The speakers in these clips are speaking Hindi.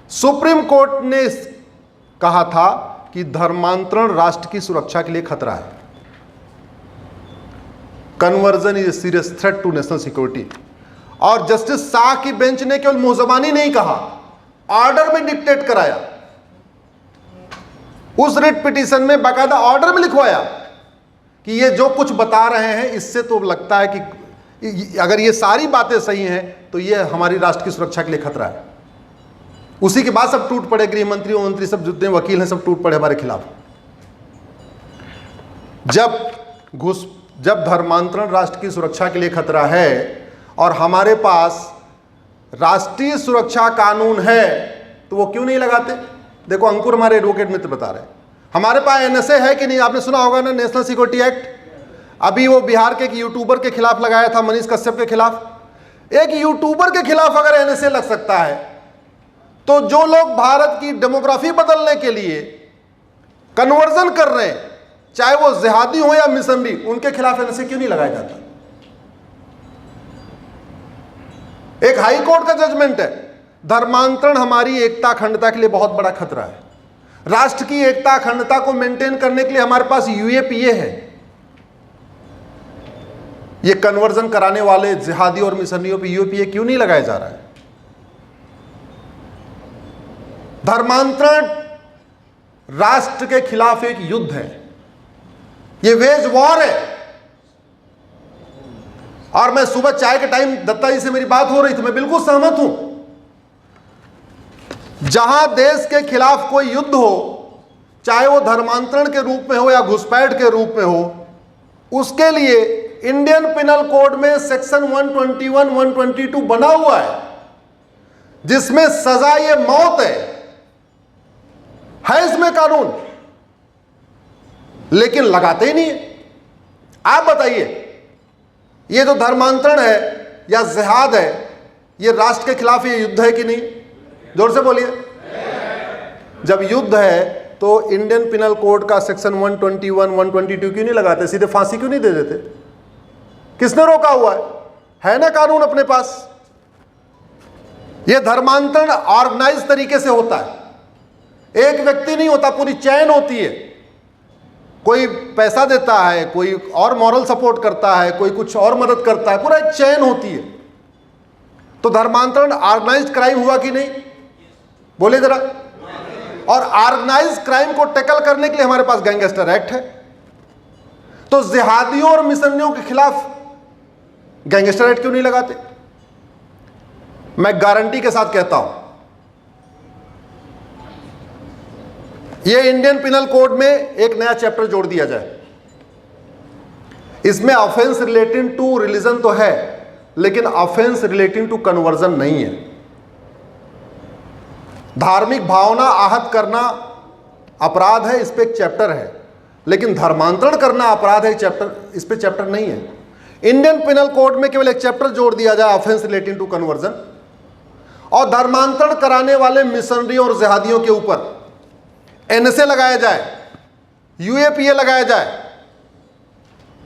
सुप्रीम कोर्ट ने कहा था कि धर्मांतरण राष्ट्र की सुरक्षा के लिए खतरा है। Conversion is a serious threat to national security. और जस्टिस शाह की बेंच ने केवल मुंहजबानी नहीं कहा, ऑर्डर में डिक्टेट कराया। उस रिट पिटीशन में बाकायदा ऑर्डर में लिखवाया कि ये जो कुछ बता रहे हैं इससे तो लगता है कि अगर ये सारी बातें सही हैं तो ये हमारी राष्ट्र की सुरक्षा के लिए खतरा है। उसी के बाद सब टूट पड़े, गृह मंत्री और मंत्री सब जितने वकील हैं सब टूट पड़े हमारे खिलाफ। जब धर्मांतरण राष्ट्र की सुरक्षा के लिए खतरा है और हमारे पास राष्ट्रीय सुरक्षा कानून है तो वो क्यों नहीं लगाते? देखो अंकुर हमारे एडवोकेट मित्र बता रहे हैं, हमारे पास एनएसए है कि नहीं? आपने सुना होगा ना, नेशनल सिक्योरिटी एक्ट। अभी वो बिहार के एक यूट्यूबर के खिलाफ लगाया था, मनीष कश्यप के खिलाफ। एक यूट्यूबर के खिलाफ अगर एनएसए लग सकता है तो जो लोग भारत की डेमोग्राफी बदलने के लिए कन्वर्जन कर रहे हैं, चाहे वो जिहादी हो या मिशनरी, उनके खिलाफ एनएसए क्यों नहीं लगाया जाता? एक हाई कोर्ट का जजमेंट है, धर्मांतरण हमारी एकता अखंडता के लिए बहुत बड़ा खतरा है। राष्ट्र की एकता अखंडता को मेंटेन करने के लिए हमारे पास यूएपीए है। ये कन्वर्जन कराने वाले जिहादी और मिशनरियों पे यूएपीए क्यों नहीं लगाया जा रहा है? धर्मांतरण राष्ट्र के खिलाफ एक युद्ध है, ये वेज वॉर है। और मैं सुबह चाय के टाइम दत्ता जी से मेरी बात हो रही थी, मैं बिल्कुल सहमत हूं। जहां देश के खिलाफ कोई युद्ध हो, चाहे वो धर्मांतरण के रूप में हो या घुसपैठ के रूप में हो, उसके लिए इंडियन पिनल कोड में सेक्शन 121, 122 बना हुआ है जिसमें सजा ये मौत है इसमें कानून, लेकिन लगाते ही नहीं है। आप बताइए, ये जो धर्मांतरण है या जिहाद है, ये राष्ट्र के खिलाफ ये युद्ध है कि नहीं? जोर से बोलिए। जब युद्ध है तो इंडियन पिनल कोड का सेक्शन 121, 122 क्यों नहीं लगाते? सीधे फांसी क्यों नहीं दे देते? किसने रोका हुआ है ना कानून अपने पास? यह धर्मांतरण ऑर्गेनाइज तरीके से होता है, एक व्यक्ति नहीं होता, पूरी चैन होती है। कोई पैसा देता है, कोई और मॉरल सपोर्ट करता है, कोई कुछ और मदद करता है, पूरा एक चैन होती है। तो धर्मांतरण ऑर्गेनाइज्ड क्राइम हुआ कि नहीं? बोले जरा। और ऑर्गेनाइज्ड क्राइम को टैकल करने के लिए हमारे पास गैंगस्टर एक्ट है। तो जिहादियों और मिशनरियों के खिलाफ गैंगस्टर एक्ट क्यों नहीं लगाते? मैं गारंटी के साथ कहता हूं, यह इंडियन पिनल कोड में एक नया चैप्टर जोड़ दिया जाए। इसमें ऑफेंस रिलेटिंग टू रिलीजन तो है, लेकिन ऑफेंस रिलेटिंग टू कन्वर्जन नहीं है। धार्मिक भावना आहत करना अपराध है, इस पे एक चैप्टर है, लेकिन धर्मांतरण करना अपराध है, इस पे चैप्टर नहीं है। इंडियन पिनल कोड में केवल एक चैप्टर जोड़ दिया जाए, ऑफेंस रिलेटिंग टू कन्वर्जन, और धर्मांतरण कराने वाले मिशनरी और जिहादियों के ऊपर एनएसए लगाया जाए, यूएपीए लगाया जाए,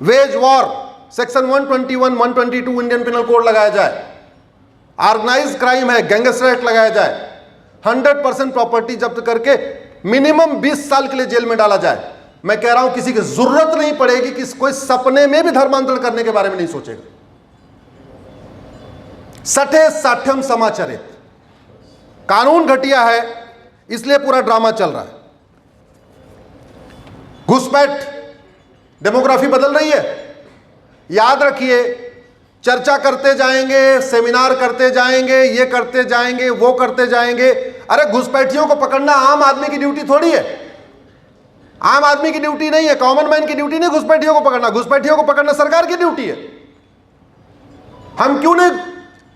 veg war section 121, 122 Indian penal code लगाया जाए, ऑर्गेनाइज्ड क्राइम है, गैंगस्टर एक्ट लगाया जाए, 100% प्रॉपर्टी जब्त करके मिनिमम 20 साल के लिए जेल में डाला जाए। मैं कह रहा हूं किसी की जरूरत नहीं पड़ेगी कि कोई सपने में भी धर्मांतरण करने के बारे में नहीं सोचेगा। सठे साठ्यम समाचरित, कानून घटिया है, इसलिए पूरा ड्रामा चल रहा है। घुसपैठ, डेमोग्राफी बदल रही है। याद रखिए, चर्चा करते जाएंगे, सेमिनार करते जाएंगे, ये करते जाएंगे, वो करते जाएंगे। अरे घुसपैठियों को पकड़ना आम आदमी की ड्यूटी थोड़ी है, आम आदमी की ड्यूटी नहीं है, कॉमन मैन की ड्यूटी नहीं घुसपैठियों को पकड़ना। घुसपैठियों को पकड़ना सरकार की ड्यूटी है। हम क्यों नहीं,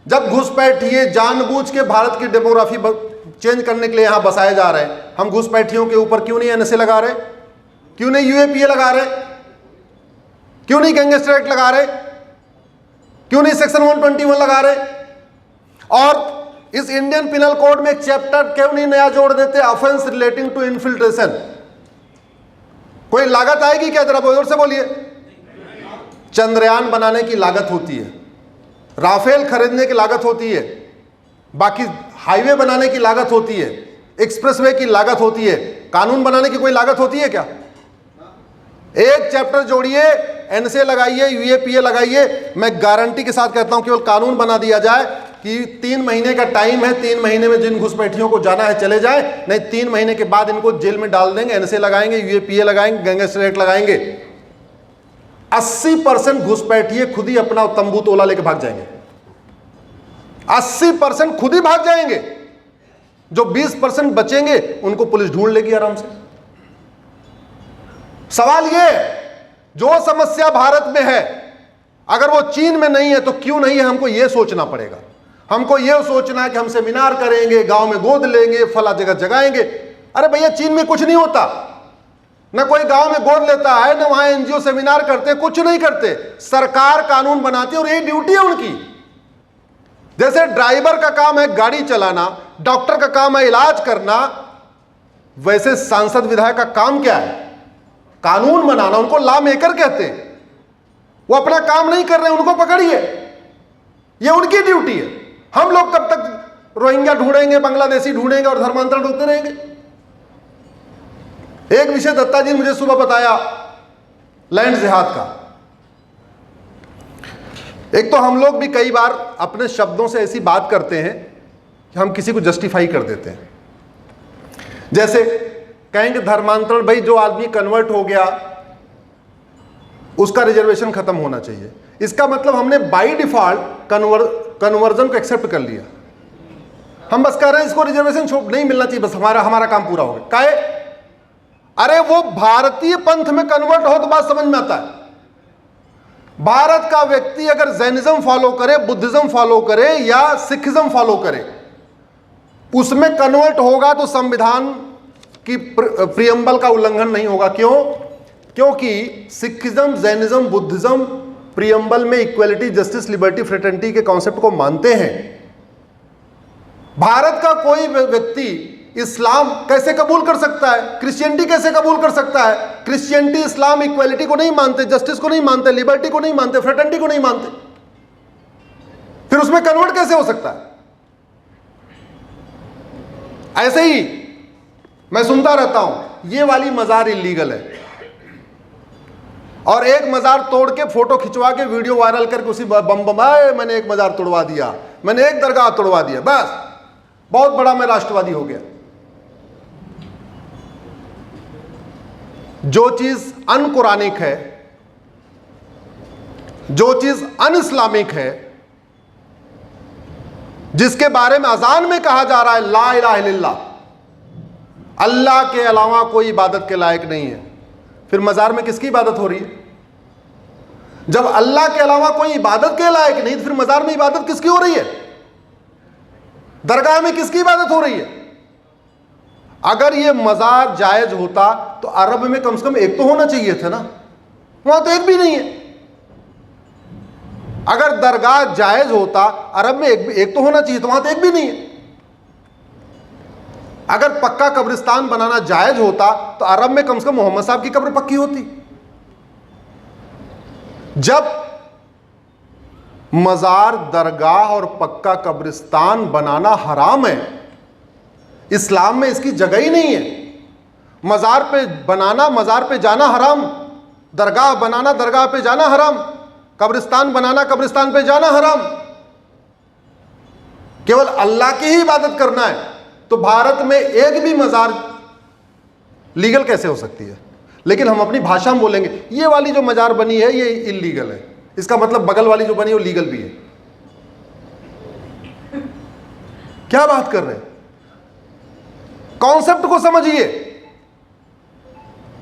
जब घुसपैठिए जानबूझ के भारत की डेमोग्राफी चेंज करने के लिए यहां बसाए जा रहे हैं, हम घुसपैठियों के ऊपर क्यों नहीं एनएसए लगा रहे? क्यों नहीं यूएपीए लगा रहे? क्यों नहीं गैंगस्टर एक्ट लगा रहे? क्यों नहीं सेक्शन 121 लगा रहे? और इस इंडियन पिनल कोड में एक चैप्टर क्यों नहीं नया जोड़ देते, ऑफेंस रिलेटिंग टू इन्फिल्ट्रेशन? कोई लागत आएगी क्या? जरा जोर से बोलिए। चंद्रयान बनाने की लागत होती है, राफेल खरीदने की लागत होती है, बाकी हाईवे बनाने की लागत होती है, एक्सप्रेसवे की लागत होती है, कानून बनाने की कोई लागत होती है क्या? एक चैप्टर जोड़िए, एनसीए लगाइए, यूएपीए लगाइए, मैं गारंटी के साथ कहता हूं केवल कानून बना दिया जाए कि 3 महीने का टाइम है, 3 महीने में जिन घुसपैठियों को जाना है चले जाए, नहीं 3 महीने के बाद इनको जेल में डाल देंगे, एनसीए लगाएंगे, यूएपीए लगाएंगे, गैंगस्टर एक्ट लगाएंगे। 80% घुसपैठिए खुद ही अपना तंबू तोला लेके भाग जाएंगे, 80% खुद ही भाग जाएंगे। जो 20% बचेंगे उनको पुलिस ढूंढ लेगी आराम से। सवाल यह, जो समस्या भारत में है अगर वो चीन में नहीं है तो क्यों नहीं है, हमको यह सोचना पड़ेगा। हमको यह सोचना है कि हम सेमिनार करेंगे, गांव में गोद लेंगे, फला जगह जगाएंगे। अरे भैया, चीन में कुछ नहीं होता, ना कोई गांव में गोद लेता है, ना वहां एनजीओ सेमिनार करते, कुछ नहीं करते। सरकार कानून बनाती है और ये ड्यूटी है उनकी। जैसे ड्राइवर का काम है गाड़ी चलाना, डॉक्टर का काम है इलाज करना, वैसे सांसद विधायक का काम क्या है? कानून बनाना। उनको लॉ मेकर कहते हैं। वो अपना काम नहीं कर रहे, उनको पकड़िए, ये उनकी ड्यूटी है। हम लोग कब तक रोहिंग्या ढूंढेंगे, बांग्लादेशी ढूंढेंगे और धर्मांतरण ढूंढते रहेंगे? एक विषय दत्ता जी ने मुझे सुबह बताया लैंड जिहाद का। एक तो हम लोग भी कई बार अपने शब्दों से ऐसी बात करते हैं कि हम किसी को जस्टिफाई कर देते हैं। जैसे कहेंगे धर्मांतरण, भाई जो आदमी कन्वर्ट हो गया उसका रिजर्वेशन खत्म होना चाहिए। इसका मतलब हमने बाय डिफॉल्ट कन्वर्जन को एक्सेप्ट कर लिया। हम बस कह रहे हैं इसको रिजर्वेशन नहीं मिलना चाहिए, बस हमारा काम पूरा हो गया। काहे? अरे वो भारतीय पंथ में कन्वर्ट हो तो बात समझ में आता है। भारत का व्यक्ति अगर जैनिज्म फॉलो करे, बुद्धिज्म फॉलो करे या सिखिज्म फॉलो करे, उसमें कन्वर्ट होगा तो संविधान की प्रियम्बल का उल्लंघन नहीं होगा। क्यों? क्योंकि सिखिज्म, जैनिज्म, बुद्धिज्म प्रियम्बल में इक्वलिटी, जस्टिस, लिबर्टी, फ्रेटर्निटी के कॉन्सेप्ट को मानते हैं। भारत का कोई व्यक्ति इस्लाम कैसे कबूल कर सकता है? क्रिश्चियनिटी कैसे कबूल कर सकता है? क्रिश्चियनिटी, इस्लाम इक्वलिटी को नहीं मानते, जस्टिस को नहीं मानते, लिबर्टी को नहीं मानते, फ्रेटर्निटी को नहीं मानते। फिर उसमें कन्वर्ट कैसे हो सकता है? ऐसे ही मैं सुनता रहता हूं ये वाली मजार इल्लीगल है, और एक मजार तोड़ के फोटो खिंचवा के वीडियो वायरल करके उसी बम बमाए, मैंने एक मजार तोड़वा दिया, मैंने एक दरगाह तोड़वा दिया, बस बहुत बड़ा मैं राष्ट्रवादी हो गया। जो चीज अनकुरानिक है, जो चीज अन इस्लामिक है, जिसके बारे में अजान में कहा जा रहा है ला इलाहा इल्लल्लाह, अल्लाह के अलावा कोई इबादत के लायक नहीं है, फिर मजार में किसकी इबादत हो रही है? जब अल्लाह के अलावा कोई इबादत के लायक नहीं तो फिर मजार में इबादत किसकी हो रही है? दरगाह में किसकी इबादत हो रही है? अगर ये मजार जायज होता तो अरब में कम से कम एक तो होना चाहिए था ना, वहां तो एक भी नहीं है। अगर दरगाह जायज होता, अरब में एक तो होना चाहिए, तो वहां तो एक भी नहीं है। अगर पक्का कब्रिस्तान बनाना जायज होता तो अरब में कम से कम मोहम्मद साहब की कब्र पक्की होती। जब मजार, दरगाह और पक्का कब्रिस्तान बनाना हराम है, इस्लाम में इसकी जगह ही नहीं है। मजार पे बनाना, मजार पे जाना हराम, दरगाह बनाना, दरगाह पे जाना हराम, कब्रिस्तान बनाना, कब्रिस्तान पे जाना हराम। केवल अल्लाह की ही इबादत करना है तो भारत में एक भी मजार लीगल कैसे हो सकती है? लेकिन हम अपनी भाषा में बोलेंगे ये वाली जो मजार बनी है ये इल्लीगल है, इसका मतलब बगल वाली जो बनी है वो लीगल भी है। क्या बात कर रहे हैं? कॉन्सेप्ट को समझिए।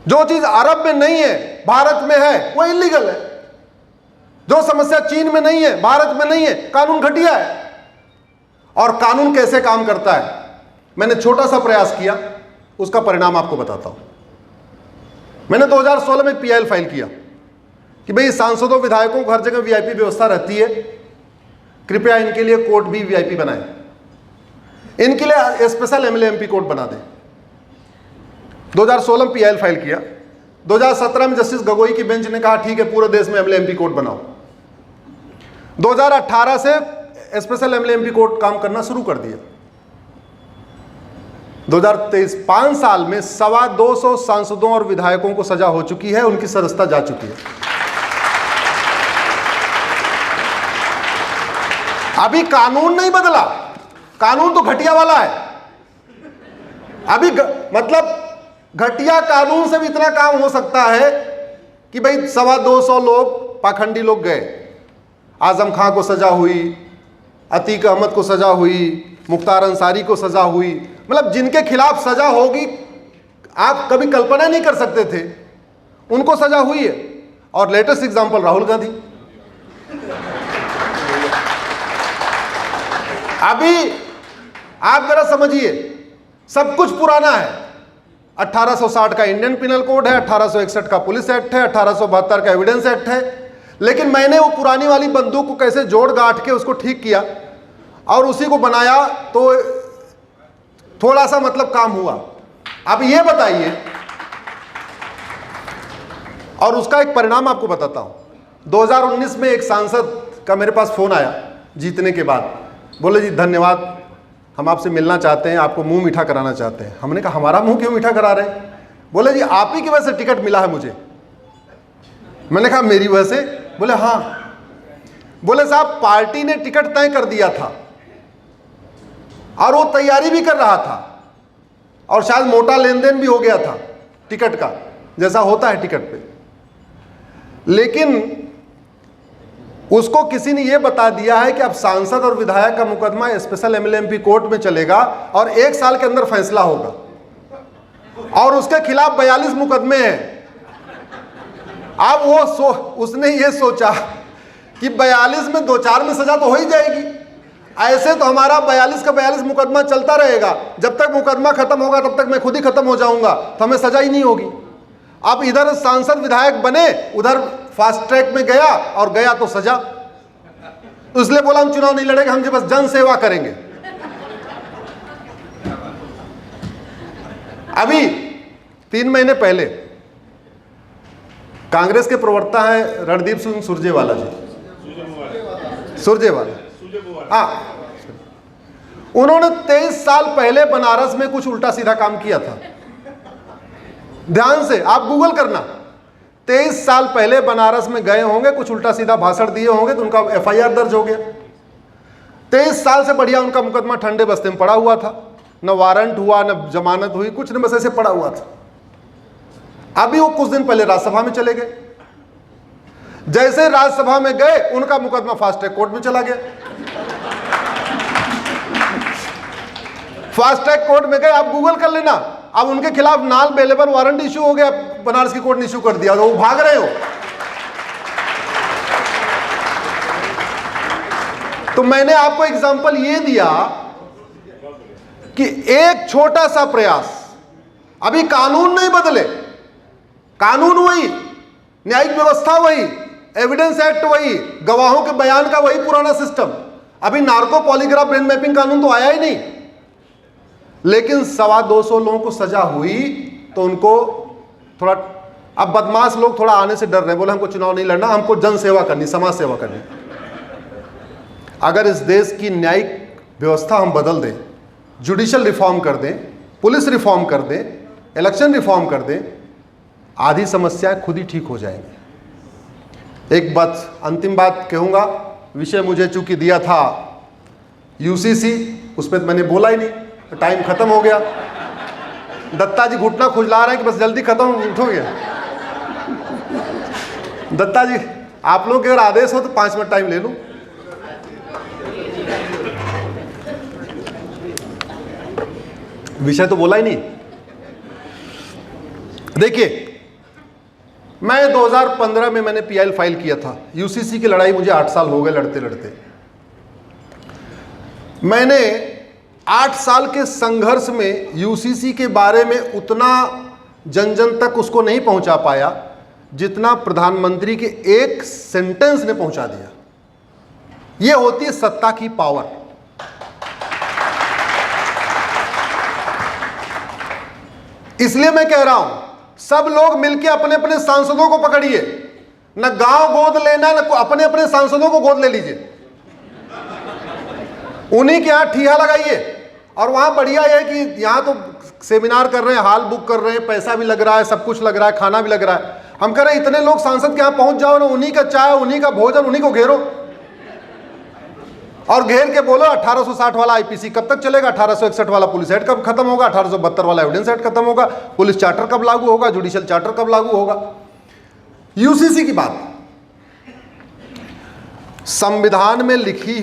जो चीज अरब में नहीं है भारत में है वो इल्लीगल है। जो समस्या चीन में नहीं है, भारत में नहीं है, कानून घटिया है। और कानून कैसे काम करता है मैंने छोटा सा प्रयास किया, उसका परिणाम आपको बताता हूं। मैंने 2016 में पीआईएल फाइल किया कि भाई सांसदों, विधायकों को हर जगह वीआईपी व्यवस्था रहती है, कृपया इनके लिए कोर्ट भी वीआईपी बनाएं, इनके लिए स्पेशल एमएलए एमपी कोर्ट बना दें। 2016 में पीआईएल फाइल किया। 2017 में जस्टिस गगोई की बेंच ने कहा ठीक है पूरे देश में एमएलए एमपी कोर्ट बनाओ। 2018 से स्पेशल एमएलए एमपी कोर्ट काम करना शुरू कर दिया। 2023 5 साल में 225 सांसदों और विधायकों को सजा हो चुकी है, उनकी सदस्यता जा चुकी है। अभी कानून नहीं बदला, कानून तो घटिया वाला है। अभी मतलब घटिया कानून से भी इतना काम हो सकता है कि भाई 225 लोग पाखंडी लोग गए, आजम खां को सजा हुई, अतीक अहमद को सजा हुई, मुख्तार अंसारी को सजा हुई, मतलब जिनके खिलाफ सजा होगी आप कभी कल्पना नहीं कर सकते थे, उनको सजा हुई है। और लेटेस्ट एग्जांपल राहुल गांधी। अभी आप जरा समझिए, सब कुछ पुराना है। 1860 का इंडियन पिनल कोड है, 1861 का पुलिस एक्ट है, 1872 का एविडेंस एक्ट है, लेकिन मैंने वो पुरानी वाली बंदूक को कैसे जोड़ गांठ के उसको ठीक किया और उसी को बनाया, तो थोड़ा सा मतलब काम हुआ। अब ये बताइए, और उसका एक परिणाम आपको बताता हूं। 2019 में एक सांसद का मेरे पास फोन आया जीतने के बाद, बोले जी धन्यवाद, हम आपसे मिलना चाहते हैं, आपको मुंह मीठा कराना चाहते हैं। हमने कहा हमारा मुंह क्यों मीठा करा रहे हैं? बोले जी आप ही की वजह से टिकट मिला है मुझे। मैंने कहा मेरी वजह से? बोले हाँ। बोले साहब पार्टी ने टिकट तय कर दिया था और वो तैयारी भी कर रहा था और शायद मोटा लेन देन भी हो गया था टिकट का, जैसा होता है टिकट पे, लेकिन उसको किसी ने यह बता दिया है कि अब सांसद और विधायक का मुकदमा स्पेशल एमएलएमपी कोर्ट में चलेगा और 1 साल के अंदर फैसला होगा और उसके खिलाफ 42 मुकदमे हैं। अब वो उसने ये सोचा कि 42 में 2-4 में सजा तो हो ही जाएगी। ऐसे तो हमारा 42 का 42 मुकदमा चलता रहेगा, जब तक मुकदमा खत्म होगा तब तक मैं खुद ही खत्म हो जाऊंगा, तो हमें सजा ही नहीं होगी। अब इधर सांसद विधायक बने, उधर फास्ट ट्रैक में गया और गया तो सजा। तो इसलिए बोला हम चुनाव नहीं लड़ेंगे, हम जो बस जन सेवा करेंगे। अभी 3 महीने पहले कांग्रेस के प्रवक्ता हैं रणदीप सिंह सुरजेवाला जी, सुरजेवाला, हाँ, उन्होंने 23 साल पहले बनारस में कुछ उल्टा सीधा काम किया था। ध्यान से आप गूगल करना, 23 साल पहले बनारस में गए होंगे, कुछ उल्टा सीधा भाषण दिए होंगे, तो उनका एफआईआर दर्ज हो गया। 23 साल से बढ़िया उनका मुकदमा ठंडे बस्ते में पड़ा हुआ था, न वारंट हुआ न जमानत हुई, कुछ न, बस ऐसे पड़ा हुआ था। अभी वो कुछ दिन पहले राज्यसभा में चले गए। जैसे राज्यसभा में गए उनका मुकदमा फास्ट ट्रैक कोर्ट में चला गया। फास्ट ट्रैक कोर्ट में गए, आप गूगल कर लेना, अब उनके खिलाफ नॉन बेलेबल वारंट इश्यू हो गया, बनारस की कोर्ट ने इश्यू कर दिया, तो वो भाग रहे हो। तो मैंने आपको एग्जांपल ये दिया कि एक छोटा सा प्रयास, अभी कानून नहीं बदले, कानून वही, न्यायिक व्यवस्था वही, एविडेंस एक्ट वही, गवाहों के बयान का वही पुराना सिस्टम। अभी नार्को पॉलीग्राफ ब्रेन मैपिंग कानून तो आया ही नहीं, लेकिन 225 लोगों को सजा हुई तो उनको थोड़ा, अब बदमाश लोग थोड़ा आने से डर रहे हैं, बोले हमको चुनाव नहीं लड़ना, हमको जन सेवा करनी, समाज सेवा करनी। अगर इस देश की न्यायिक व्यवस्था हम बदल दें, जुडिशियल रिफॉर्म कर दें, पुलिस रिफॉर्म कर दें, इलेक्शन रिफॉर्म कर दें, आधी समस्याएं खुद ही ठीक हो जाएंगी। एक बात, अंतिम बात कहूंगा, विषय मुझे चूंकि दिया था यूसीसी, उस पर मैंने बोला ही नहीं, टाइम खत्म हो गया। दत्ता जी घुटना खुजला रहे हैं कि बस जल्दी खत्म उठोगे। दत्ता जी आप लोग के अगर आदेश हो तो 5 मिनट टाइम ले लूं। विषय तो बोला ही नहीं। देखिए, मैं 2015 में मैंने पीआईएल फाइल किया था। यूसीसी की लड़ाई मुझे 8 साल हो गए लड़ते लड़ते। मैंने 8 साल के संघर्ष में यूसीसी के बारे में उतना जन जन तक उसको नहीं पहुंचा पाया जितना प्रधानमंत्री के एक सेंटेंस ने पहुंचा दिया। यह होती है सत्ता की पावर। इसलिए मैं कह रहा हूं, सब लोग मिलकर अपने अपने सांसदों को पकड़िए, न गांव गोद लेना, न अपने अपने सांसदों को गोद ले लीजिए, उन्हीं के यहां ठिया लगाइए। और वहां बढ़िया है कि यहां तो सेमिनार कर रहे हैं, हॉल बुक कर रहे हैं, पैसा भी लग रहा है, सब कुछ लग रहा है, खाना भी लग रहा है। हम कह रहे हैं इतने लोग सांसद के यहाँ पहुंच जाओ ना, उन्हीं का चाय, उन्हीं का भोजन, उन्हीं को घेरो और घेर के बोलो 1860 वाला आईपीसी कब तक चलेगा, 1861 वाला पुलिस एक्ट कब खत्म होगा, 1872 वाला एविडेंस एक्ट खत्म होगा, पुलिस चार्टर कब लागू होगा, जुडिशियल चार्टर कब लागू होगा। यूसीसी की बात, संविधान में लिखे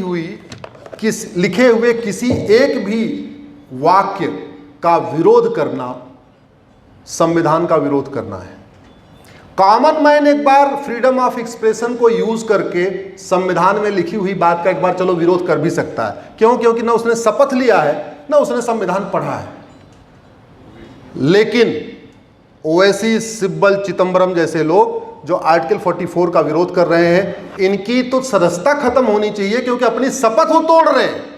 हुए किसी एक भी वाक्य का विरोध करना संविधान का विरोध करना है। कॉमन मैन एक बार फ्रीडम ऑफ एक्सप्रेशन को यूज करके संविधान में लिखी हुई बात का एक बार चलो विरोध कर भी सकता है। क्यों? क्योंकि ना उसने शपथ लिया है, ना उसने संविधान पढ़ा है। लेकिन ओवैसी, सिब्बल, चिदंबरम जैसे लोग जो आर्टिकल 44 का विरोध कर रहे हैं, इनकी तो सदस्यता खत्म होनी चाहिए, क्योंकि अपनी शपथ वो तोड़ रहे हैं।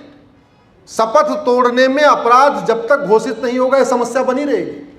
शपथ तोड़ने में अपराध जब तक घोषित नहीं होगा, यह समस्या बनी रहेगी।